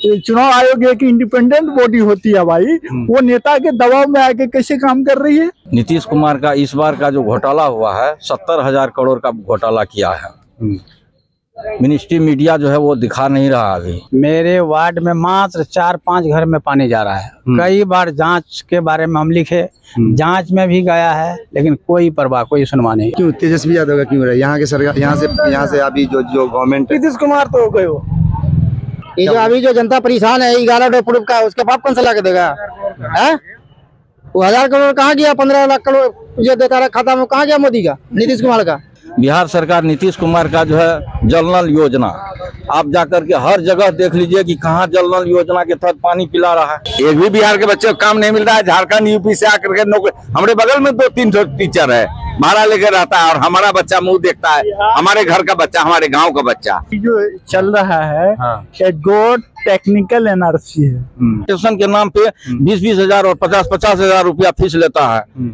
चुनाव आयोग एक इंडिपेंडेंट बॉडी होती है भाई, वो नेता के दबाव में आके कैसे काम कर रही है। नीतीश कुमार का इस बार का जो घोटाला हुआ है 70,000 करोड़ का घोटाला किया है। मिनिस्ट्री मीडिया जो है वो दिखा नहीं रहा अभी। मेरे वार्ड में मात्र 4-5 घर में पानी जा रहा है। कई बार जांच के बारे में हम लिखे, जांच में भी गया है, लेकिन कोई परवाह, कोई सुनवाई नहीं। क्यों तेजस्वी यादव का क्यों रहा? यहाँ के सरकार, यहाँ से अभी जो गवर्नमेंट नीतीश कुमार तो हो गए हो। ये जो अभी जो जनता परेशान है 11 प्रूफ का, उसके बाप कौन सा ला के देगा? है वो 1000 करोड़ कहाँ गया? 15 लाख करोड़ जो देता रहा खाता में, कहाँ गया मोदी का, नीतीश कुमार का? बिहार सरकार नीतीश कुमार का जो है जल नल योजना, आप जाकर के हर जगह देख लीजिए कि कहाँ जल नल योजना के तहत पानी पिला रहा है। एक भी बिहार के बच्चे को काम नहीं मिल रहा है। झारखंड यूपी से आकर के नौकरी, हमारे बगल में 2-3 टीचर है, भाड़ा लेकर रहता है और हमारा बच्चा मुंह देखता है, हमारे घर का बच्चा, हमारे गांव का बच्चा। जो चल रहा है एडगोड टेक्निकल एनआरसी है, ट्यूशन के नाम पे 20-20 हजार और 50-50 हजार रुपया फीस लेता है।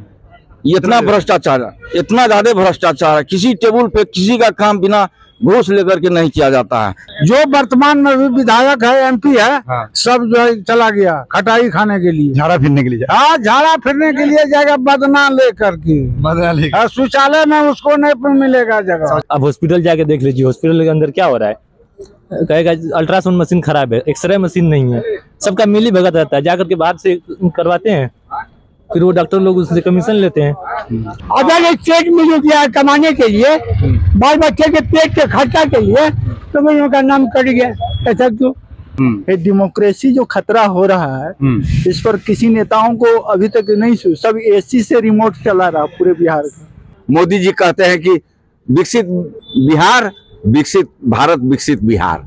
इतना भ्रष्टाचार है, इतना ज्यादा भ्रष्टाचार है। किसी टेबल पे किसी का काम बिना घूस लेकर के नहीं किया जाता है। जो वर्तमान में भी विधायक है, एमपी है, सब जो है चला गया खटाई खाने के लिए, झाड़ा फिरने के लिए। हाँ, झाड़ा फिरने के लिए जाएगा बदना लेकर के, शौचालय में उसको नहीं मिलेगा जगह। अब हॉस्पिटल जाके देख लीजिए, हॉस्पिटल के अंदर क्या हो रहा है। कहेगा अल्ट्रासाउंड मशीन खराब है, एक्सरे मशीन नहीं है, सबका मिली भगत रहता है। जाकर के बाहर से करवाते हैं, फिर वो डॉक्टर लोग उससे कमीशन लेते हैं। अगर एक चेक मिल गया कमाने के लिए, बाल बच्चे के पेट के खर्चा के लिए, तो भाई उनका नाम कट गया। ऐसा क्यों? डेमोक्रेसी जो खतरा हो रहा है, इस पर किसी नेताओं को अभी तक नहीं सब एसी से रिमोट चला रहा पूरे बिहार का। मोदी जी कहते हैं कि विकसित बिहार, विकसित भारत, विकसित बिहार।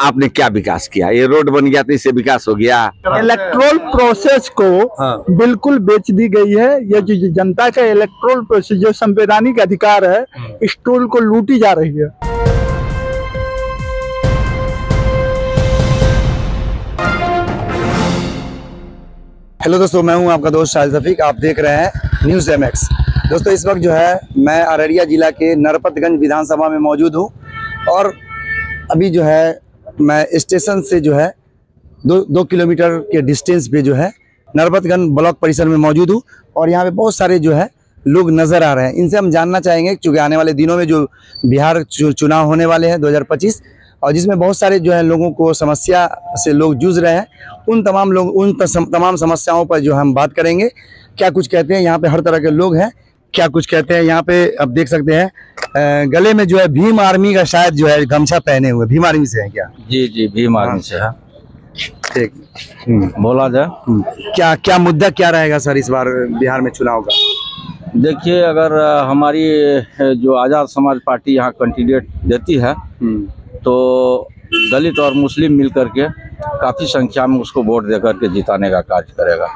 आपने क्या विकास किया? ये रोड बन गया तो इससे विकास हो गया? इलेक्ट्रोल प्रोसेस को बिल्कुल बेच दी गई है। ये जो जनता का इलेक्ट्रोल प्रोसेस जो संवैधानिक अधिकार है, इस टूल को लूटी जा रही है। हेलो दोस्तों, मैं हूं आपका दोस्त शाहिद रफीक। आप देख रहे हैं न्यूज़ MX। दोस्तों, इस वक्त जो है मैं अररिया जिला के नरपतगंज विधानसभा में मौजूद हूं और अभी जो है मैं स्टेशन से जो है 2 किलोमीटर के डिस्टेंस पे जो है नरपतगंज ब्लॉक परिसर में मौजूद हूं और यहाँ पे बहुत सारे जो है लोग नज़र आ रहे हैं। इनसे हम जानना चाहेंगे, क्योंकि आने वाले दिनों में जो बिहार चुनाव होने वाले हैं 2025, और जिसमें बहुत सारे जो है लोगों को समस्या से लोग जूझ रहे हैं, उन तमाम समस्याओं पर जो हम बात करेंगे। क्या कुछ कहते हैं यहाँ पे, हर तरह के लोग हैं, क्या कुछ कहते हैं यहाँ पे। अब देख सकते हैं गले में जो है भीम आर्मी का शायद जो है गमछा पहने हुए। भीम आर्मी से है क्या? जी, भीम आर्मी से है। ठीक, बोला जाए क्या मुद्दा क्या रहेगा सर इस बार बिहार में चुनाव का? देखिए, अगर हमारी जो आज़ाद समाज पार्टी यहाँ कैंडिडेट देती है तो दलित और मुस्लिम मिलकर के काफी संख्या में उसको वोट देकर के जिताने का कार्य करेगा,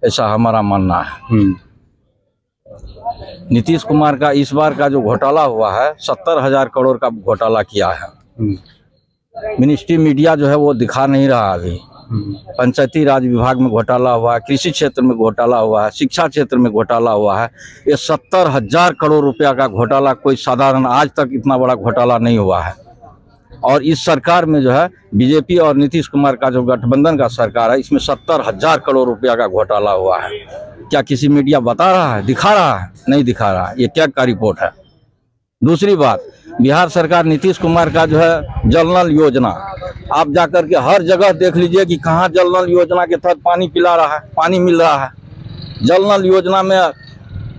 ऐसा हमारा मानना है। नीतीश कुमार का इस बार का जो घोटाला हुआ है 70,000 करोड़ का घोटाला किया है। मिनिस्ट्री मीडिया जो है वो दिखा नहीं रहा अभी। पंचायती राज विभाग में घोटाला हुआ है, कृषि क्षेत्र में घोटाला हुआ है, शिक्षा क्षेत्र में घोटाला हुआ है। ये 70,000 करोड़ रुपया का घोटाला कोई साधारण, आज तक इतना बड़ा घोटाला नहीं हुआ है। और इस सरकार में जो है बीजेपी और नीतीश कुमार का जो गठबंधन का सरकार है, इसमें 70,000 करोड़ रुपया का घोटाला हुआ है। क्या किसी मीडिया बता रहा है, दिखा रहा है? नहीं दिखा रहा है। ये क्या का रिपोर्ट है? दूसरी बात, बिहार सरकार नीतीश कुमार का जो है जल नल योजना, आप जाकर के हर जगह देख लीजिए कि कहाँ जल नल योजना के तहत पानी पिला रहा है, पानी मिल रहा है। जल नल योजना में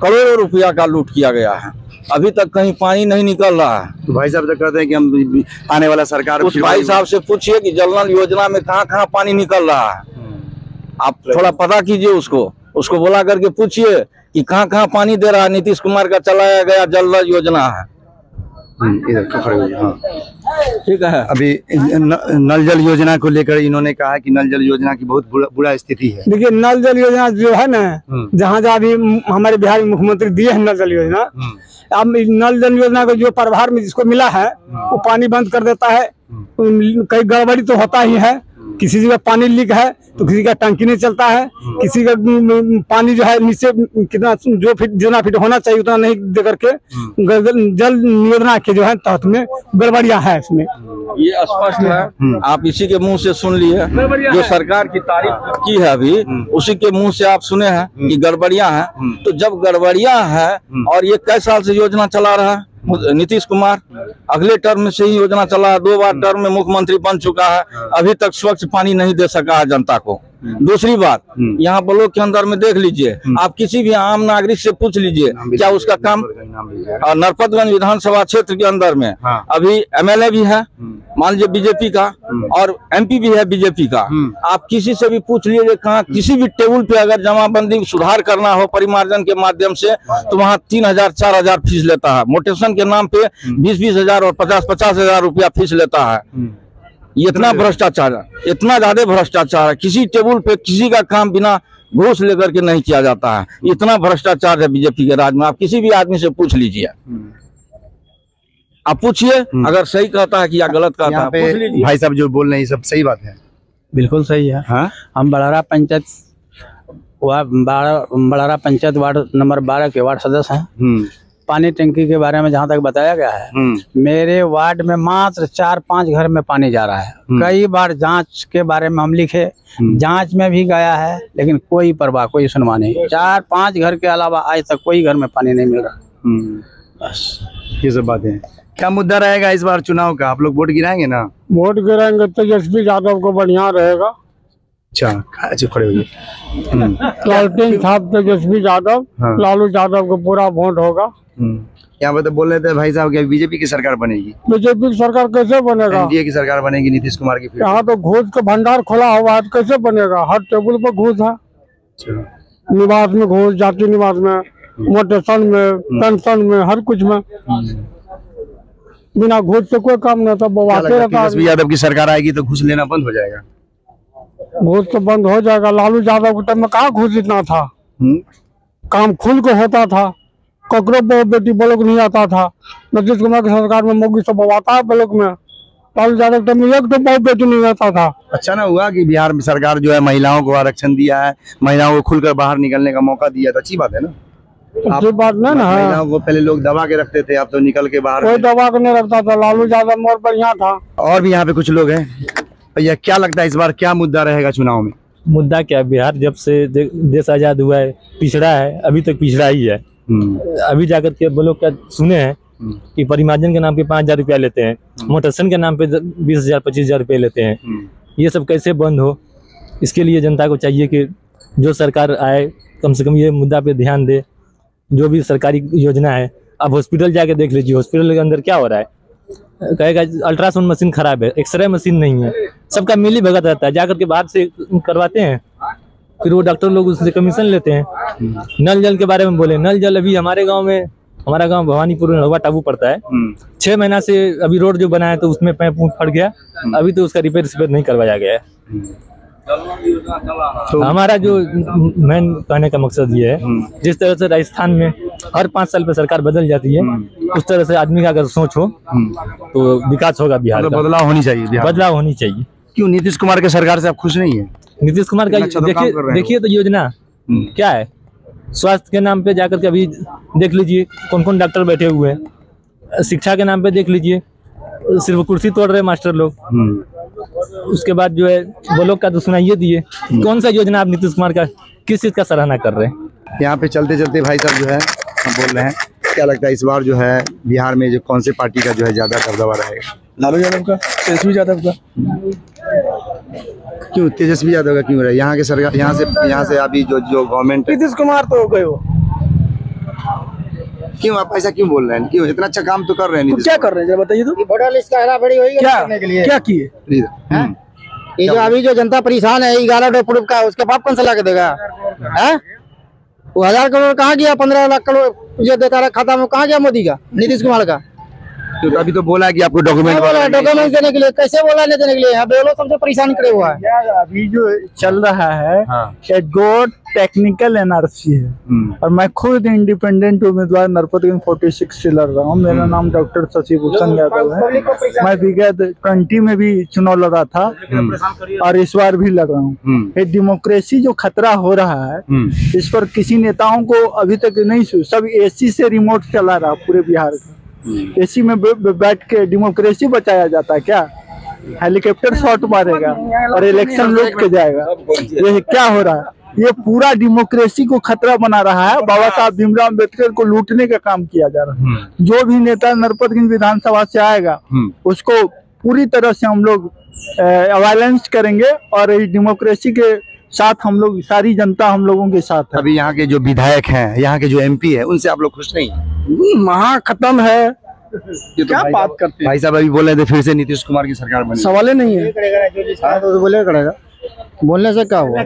करोड़ों रुपया का लूट किया गया है, अभी तक कहीं पानी नहीं निकल रहा है। तो भाई साहब तो कहते हैं कि हम आने वाला सरकार, उस भाई साहब से पूछिए कि जल नल योजना में कहाँ पानी निकल रहा है। आप थोड़ा पता कीजिए, उसको बुला करके पूछिए कि कहाँ पानी दे रहा है। नीतीश कुमार का चलाया गया जल नल योजना है। ठीक है। अभी नल जल योजना को लेकर इन्होंने कहा कि नल जल योजना की बहुत बुरा स्थिति है। देखिए, नल जल योजना जो है ना, जहाँ अभी हमारे बिहार में मुख्यमंत्री दिए हैं नल जल योजना, अब नल जल योजना को जो प्रभार में जिसको मिला है वो पानी बंद कर देता है। कई गड़बड़ी तो होता ही है, किसी जगह पानी लीक है तो किसी का टंकी नहीं चलता है, किसी का पानी जो है नीचे कितना जितना फीट होना चाहिए उतना नहीं दे करके जल योजना के जो है तहत में गड़बड़ियां है इसमें। ये स्पष्ट है, आप इसी के मुंह से सुन लिए, जो सरकार की तारीफ की है अभी उसी के मुंह से आप सुने हैं कि गड़बड़ियां हैं। तो जब गड़बड़ियां है और ये कई साल से योजना चला रहा है नीतीश कुमार, अगले टर्म में से ही योजना चला, 2 बार टर्म में मुख्यमंत्री बन चुका है, अभी तक स्वच्छ पानी नहीं दे सका है जनता को। दूसरी बात, यहाँ ब्लॉक के अंदर में देख लीजिए, आप किसी भी आम नागरिक से पूछ लीजिए क्या उसका काम, नरपतगंज विधानसभा क्षेत्र के अंदर में अभी एमएलए भी है मान लीजिए बीजेपी का और एमपी भी है बीजेपी का, आप किसी से भी पूछ लीजिए कहाँ किसी भी टेबल पे अगर जमाबंदी सुधार करना हो परिमार्जन के माध्यम से तो वहाँ 3,000 4,000 फीस लेता है, मोटेशन के नाम पे 20-20 हजार और 50-50 हजार रुपया फीस लेता है। इतना भ्रष्टाचार है, इतना ज्यादा भ्रष्टाचार है, किसी टेबल पे किसी का काम बिना घूस लेकर के नहीं किया जाता है, इतना भ्रष्टाचार है बीजेपी के राज में। आप किसी भी आदमी से पूछ लीजिए, आप पूछिए अगर सही कहता है कि या गलत कहता है, पूछ लीजिए। भाई साहब जो बोल रहे हैं ये सब सही बात है, बिल्कुल सही है। हम बड़ारा पंचायत वार्ड नंबर 12 के वार्ड सदस्य हैं। पानी टंकी के बारे में जहाँ तक बताया गया है, मेरे वार्ड में मात्र 4-5 घर में पानी जा रहा है। कई बार जांच के बारे में हम लिखे, जांच में भी गया है, लेकिन कोई परवाह कोई सुनवाई नहीं। 4-5 घर के अलावा आज तक कोई घर में पानी नहीं मिल रहा। बस ये सब बातें हैं। क्या मुद्दा रहेगा इस बार चुनाव का? आप लोग वोट गिराएंगे ना? वोट गिराएंगे तो तेजस्वी यादव को बढ़िया रहेगा। अच्छा खड़े होइए। लालटेन साहब तेजस्वी यादव, लालू यादव को पूरा वोट होगा। यहाँ पे तो बोल रहे थे भाई साहब कि बीजेपी की सरकार बनेगी। बीजेपी की सरकार कैसे बनेगा? एनडीए की सरकार बनेगी नीतीश कुमार की। यहाँ तो घूस का भंडार खुला हुआ है, कैसे बनेगा? हर टेबल पर घूस है, निवास में घूस, जाति निवास में, मोटेशन में, पेंशन में, हर कुछ में। बिना घूस से कोई काम नहीं था। तेजस्वी यादव की सरकार आएगी तो घूस लेना बंद हो जाएगा? घूस तो बंद हो जाएगा। लालू यादव के टाइम में कहाँ घूस इतना था, काम खुल को होता था, ककरो बेटी ब्लॉक नहीं आता था। नीतीश कुमार की सरकार में मोगी सब आता है ब्लॉक में, लालू यादव के टाइम में एक तो बहुत बेटी नहीं आता था। अच्छा ना हुआ कि बिहार में सरकार जो है महिलाओं को आरक्षण दिया है, महिलाओं को खुलकर बाहर निकलने का मौका दिया, तो अच्छी बात है ना? अच्छी बात नहीं ना। महिलाओं को पहले लोग दबा के रखते थे, अब तो निकल के बाहर। कोई दबा के नहीं रखता था, लालू यादव मोर बढ़िया था। और भी यहाँ पे कुछ लोग हैं। भैया क्या लगता है इस बार क्या मुद्दा रहेगा चुनाव में? मुद्दा क्या, बिहार जब से देश आजाद हुआ है पिछड़ा है, अभी तक पिछड़ा ही है। अभी जाकर के वो लोग क्या सुने हैं कि परिमार्जन के नाम पे 5,000 रुपया लेते हैं, मोटेशन के नाम पे 20,000-25,000 रुपये लेते हैं। ये सब कैसे बंद हो? इसके लिए जनता को चाहिए कि जो सरकार आए कम से कम ये मुद्दा पे ध्यान दे। जो भी सरकारी योजना है, अब हॉस्पिटल जाके देख लीजिए, हॉस्पिटल के अंदर क्या हो रहा है। कहेगा अल्ट्रासाउंड मशीन खराब है, एक्सरे मशीन नहीं है, सबका मिली भगत रहता है। जाकर के बाहर से करवाते हैं, फिर वो डॉक्टर लोग उससे कमीशन लेते हैं। नल जल के बारे में बोले, नल जल अभी हमारे गांव में, हमारा गांव भवानीपुर में टाबू पड़ता है, 6 महीना से अभी रोड जो बना है तो उसमें पैप फट गया, अभी तो उसका रिपेयर नहीं करवाया गया है। तो हमारा जो मेन कहने का मकसद ये है, जिस तरह से राजस्थान में हर 5 साल पे सरकार बदल जाती है, उस तरह से आदमी का अगर सोच हो तो विकास होगा बिहार का। बदलाव होनी चाहिए, बदलाव होनी चाहिए। क्यों नीतीश कुमार के सरकार से आप खुश नहीं है? नीतीश कुमार का देखिए तो योजना क्या है, स्वास्थ्य के नाम पे जाकर के अभी देख लीजिए कौन कौन डॉक्टर बैठे हुए हैं। शिक्षा के नाम पे देख लीजिए सिर्फ कुर्सी तोड़ रहे मास्टर लोग। उसके बाद जो है वो लोग का तो सुनाइए दिए, कौन सा योजना आप नीतीश कुमार का किस चीज का सराहना कर रहे हैं? यहाँ पे चलते चलते भाई साहब जो है हम बोल रहे हैं, क्या लगता है इस बार जो है बिहार में जो कौन सी पार्टी का जो है ज्यादा दबदबा रहेगा? लालू यादव का, तेजस्वी यादव का? क्यों तेजस्वी यादव का क्यों रहे? यहाँ के सरकार, यहाँ से अभी जो गवर्नमेंट, नीतीश कुमार तो हो गए हो। क्यों आप ऐसा क्यों बोल रहे हैं? क्यों इतना अच्छा काम तो कर रहे हैं? क्या कर रहे हैं बताइए तो। वोटर लिस्ट का हराभरी हुई करने के लिए क्या किए? ये जो अभी जो जनता परेशान है 11 प्रूफ का, उसके बाप कौन सा ला के देगा? वो 1000 करोड़ कहाँ गया? 15 लाख करोड़ जो देता रहा खाता में, कहाँ गया मोदी का, नीतीश कुमार का? तो अभी तो बोला कि आपको डॉक्यूमेंट डॉक्यूमेंट देने के लिए, कैसे बोला नहीं देने के लिए? अब ये लोग सबसे परेशान करे हुआ है। यार अभी जो चल रहा है गो टेक्निकल एनआरसी है और मैं खुद इंडिपेंडेंट उम्मीदवार नरपतगंज 46 से लड़ रहा हूँ। मेरा नाम डॉक्टर शशि भूषण यादव है। मैं विगत 20 में भी चुनाव लड़ा था और इस बार भी लड़ रहा हूँ। ये डेमोक्रेसी जो खतरा हो रहा है इस पर किसी नेताओं को अभी तक नहीं सब एसी से रिमोट चला रहा पूरे बिहार का। एसी में बैठ के डेमोक्रेसी बचाया जाता है क्या? हेलीकॉप्टर शॉट मारेगा और इलेक्शन लूट के जाएगा। ये क्या हो रहा है? ये पूरा डेमोक्रेसी को खतरा बना रहा है। बाबा साहब भीमराव अम्बेडकर को लूटने का काम किया जा रहा है। जो भी नेता नरपतगंज विधानसभा से आएगा उसको पूरी तरह से हम लोग वायलेंस करेंगे और इस डेमोक्रेसी के साथ हम लोग, सारी जनता हम लोगों के साथ है। अभी यहाँ के जो विधायक हैं, यहाँ के जो एमपी है, उनसे आप लोग खुश नहीं? महा खत्म है। ये तो क्या बात करते हैं भाई साहब? अभी बोल रहे थे फिर से नीतीश कुमार की सरकार बनी। सवाल नहीं है। तो बोले करेगा, बोलने से क्या हुआ?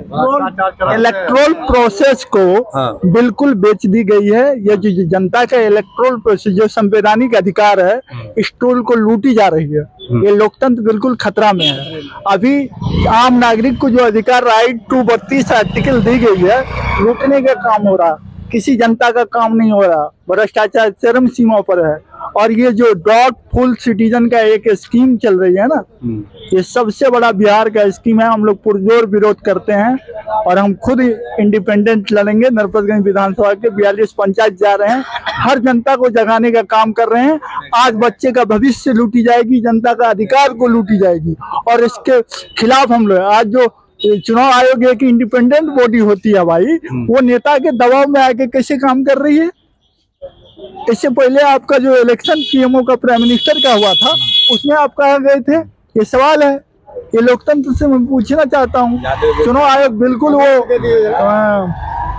इलेक्ट्रोल प्रोसेस को बिल्कुल बेच दी गई है। ये जो जनता का इलेक्ट्रोल प्रोसेस जो संवैधानिक अधिकार है इस टूल को लूटी जा रही है। ये लोकतंत्र बिल्कुल खतरा में है। अभी आम नागरिक को जो अधिकार राइट टू 32 आर्टिकल दी गई है लूटने का काम हो रहा, किसी जनता का काम नहीं हो रहा। भ्रष्टाचार चरम सीमा पर है। और ये जो डॉट फुल सिटीजन का एक स्कीम चल रही है ना, ये सबसे बड़ा बिहार का स्कीम है। हम लोग पुरजोर विरोध करते हैं और हम खुद इंडिपेंडेंट लड़ेंगे। नरपतगंज विधानसभा के 42 पंचायत जा रहे हैं, हर जनता को जगाने का काम कर रहे हैं। आज बच्चे का भविष्य लूटी जाएगी, जनता का अधिकार को लूटी जाएगी और इसके खिलाफ हम लोग आज जो चुनाव आयोग एक इंडिपेंडेंट बॉडी होती है भाई, वो नेता के दबाव में आके कैसे काम कर रही है? इससे पहले आपका जो इलेक्शन पीएमओ का प्राइम मिनिस्टर का हुआ था उसमें आप कहाँ गए थे? ये सवाल है। ये लोकतंत्र से मैं पूछना चाहता हूँ। चुनाव आयोग बिल्कुल वो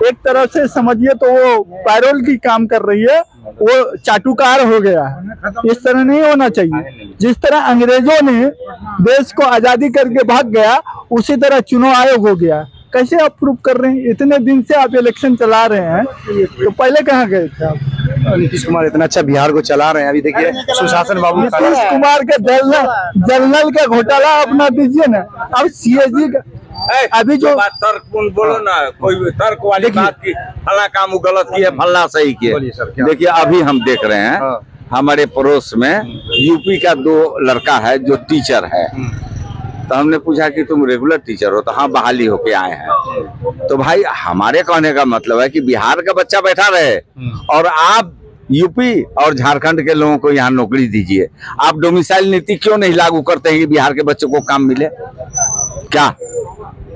एक तरह से समझिए तो वो पैरोल की काम कर रही है, वो चाटुकार हो गया है। इस तरह नहीं होना चाहिए। जिस तरह अंग्रेजों ने देश को आजादी करके भाग गया उसी तरह चुनाव आयोग हो गया। कैसे आप प्रूव कर रहे हैं? इतने दिन से आप इलेक्शन चला रहे हैं तो पहले कहाँ गए थे आप? नीतीश कुमार इतना अच्छा बिहार को चला रहे हैं। अभी देखिए सुशासन बाबू, नीतीश कुमार का जनरल का घोटाला अपना दीजिए ना। अब सीएजी का अभी जो तर्क बोलो ना, कोई तर्क वाली बात की फला काम गलत किया फला सही किया। देखिए अभी हम देख रहे हैं हमारे पड़ोस में यूपी का 2 लड़का है जो टीचर है। तो हमने पूछा कि तुम रेगुलर टीचर हो? तो हाँ, बहाली होके आए हैं। तो भाई हमारे कहने का मतलब है कि बिहार का बच्चा बैठा रहे और आप यूपी और झारखंड के लोगों को यहाँ नौकरी दीजिए। आप डोमिसाइल नीति क्यों नहीं लागू करते हैं कि बिहार के बच्चों को काम मिले? क्या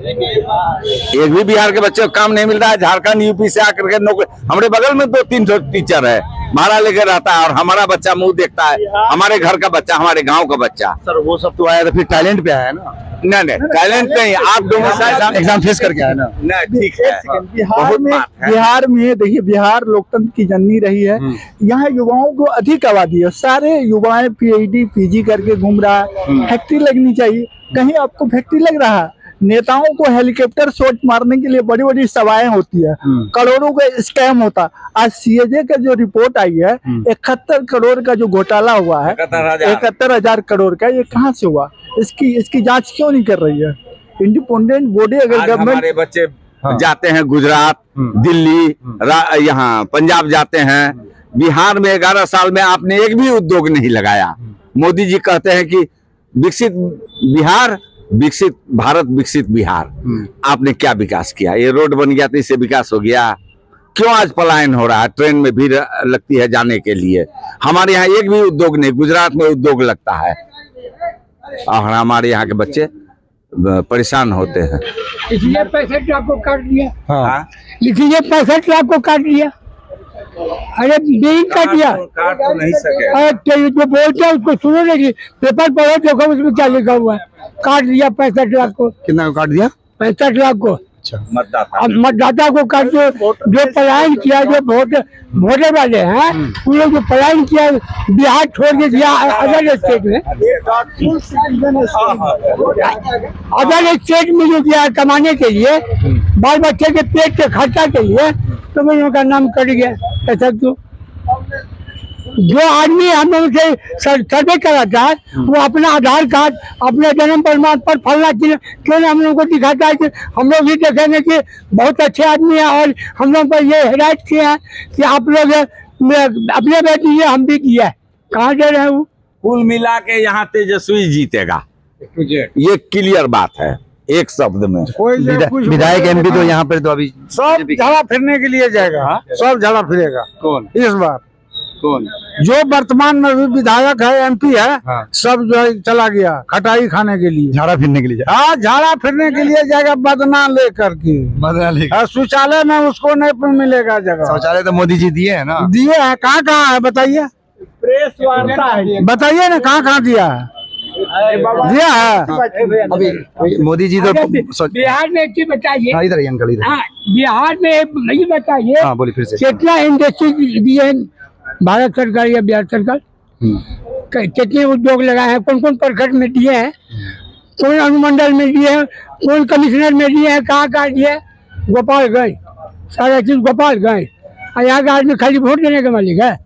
एक भी बिहार के बच्चे को काम नहीं मिल रहा है? झारखंड यूपी से आकर के नौकरी, हमारे बगल में 2-3 टीचर है, भाड़ा लेकर रहता है और हमारा बच्चा मुंह देखता है, हमारे घर का बच्चा, हमारे गांव का बच्चा। सर वो सब तो आया तो फिर टैलेंट पे आया ना? नहीं टैलेंट नहीं, आप डोमिसाइल एग्जाम फेस करके आए ना? नहीं, ठीक है। बिहार में देखिए, बिहार लोकतंत्र की जननी रही है। यहाँ युवाओं को अधिक आबादी है, सारे युवाएं पीएचडी पीजी करके घूम रहा है। फैक्ट्री लगनी चाहिए, कहीं आपको फैक्ट्री लग रहा है? नेताओं को हेलीकॉप्टर शॉट मारने के लिए बड़ी बड़ी सभाएं होती है, करोड़ों का स्कैम होता। आज सीएजे का जो रिपोर्ट आई है 71 करोड़ का जो घोटाला हुआ है, 71,000 करोड़ का, ये कहाँ से हुआ? इसकी जांच क्यों नहीं कर रही है इंडिपेंडेंट बॉडी? अगर गवर्नमेंट, हमारे बच्चे जाते हैं गुजरात, दिल्ली, यहाँ पंजाब जाते हैं। बिहार में 11 साल में आपने एक भी उद्योग नहीं लगाया। मोदी जी कहते हैं कि विकसित बिहार, विकसित भारत, विकसित बिहार। आपने क्या विकास किया? ये रोड बन गया तो इससे विकास हो गया? क्यों आज पलायन हो रहा है? ट्रेन में भीड़ लगती है जाने के लिए। हमारे यहाँ एक भी उद्योग नहीं, गुजरात में उद्योग लगता है और हमारे यहाँ के बच्चे परेशान होते हैं। इसलिए 65 लाख को काट दिया। इसलिए 65 लाख को काट दिया। अरे नहीं काट दिया, काट तो नहीं सके। अरे जो बोलते हैं उसको सुनो नहीं, पेपर पढ़ो देखो उसमें क्या लिखा हुआ है। काट दिया 65 लाख को। कितना को काट दिया? 65 लाख को। मतदाता को काट दो। जो पलायन किया, जो वोटर वाले हैं उन लोग जो पलायन किया, बिहार छोड़ के दिया अदर स्टेट में, अदर स्टेट में जो किया कमाने के लिए, बाल बच्चे के पेट के खर्चा के लिए, तो उनका नाम कट गया। ऐसा क्यों? जो आदमी हम लोग से सर्वे कराता है वो अपना आधार कार्ड, अपने जन्म प्रमाण पत्र फलना क्यों हम लोग को दिखाता है कि हम लोग भी देखेंगे कि बहुत अच्छे आदमी है और हम लोग पर ये हिदायत किया है कि आप लोग अपने पे दीजिए, हम भी दिए। कहाँ दे रहे हैं वो? कुल मिला के यहाँ तेजस्वी जीतेगा, ये क्लियर बात है एक शब्द में। विधायक एमपी तो यहाँ पर तो अभी सब झाड़ा फिरने के लिए जाएगा, सब झाड़ा फिरेगा। कौन इस बार कौन जो वर्तमान में भी विधायक है, एमपी है, सब जो है चला गया खटाई खाने के लिए, झाड़ा फिरने के लिए? हाँ, झाड़ा फिरने के लिए जाएगा, बदना लेकर के। बदला लेकर शौचालय में उसको नहीं मिलेगा जगह। शौचालय तो मोदी जी दिए है ना? दिए है, कहाँ कहाँ है बताइए, प्रेस वार्ता है, बताइए ना कहाँ कहाँ दिया है? दिया है अभी मोदी जी तो बिहार में एक चीज बताइए। हाँ, इधर अंकल इधर। हाँ, बिहार में नहीं बताइए। हाँ, बोलिए फिर से। कितना इंडस्ट्री दिए है भारत सरकार या बिहार सरकार? कितने उद्योग लगाए हैं, कौन कौन प्रखंड में दिए हैं, कौन अनुमंडल में दिए हैं, कौन कमिश्नर में दिए हैं, कहाँ कहाँ दिए? गोपालगंज, सारा चीज गोपालगंज। यहाँ का आदमी खाली वोट देने का मालिक है।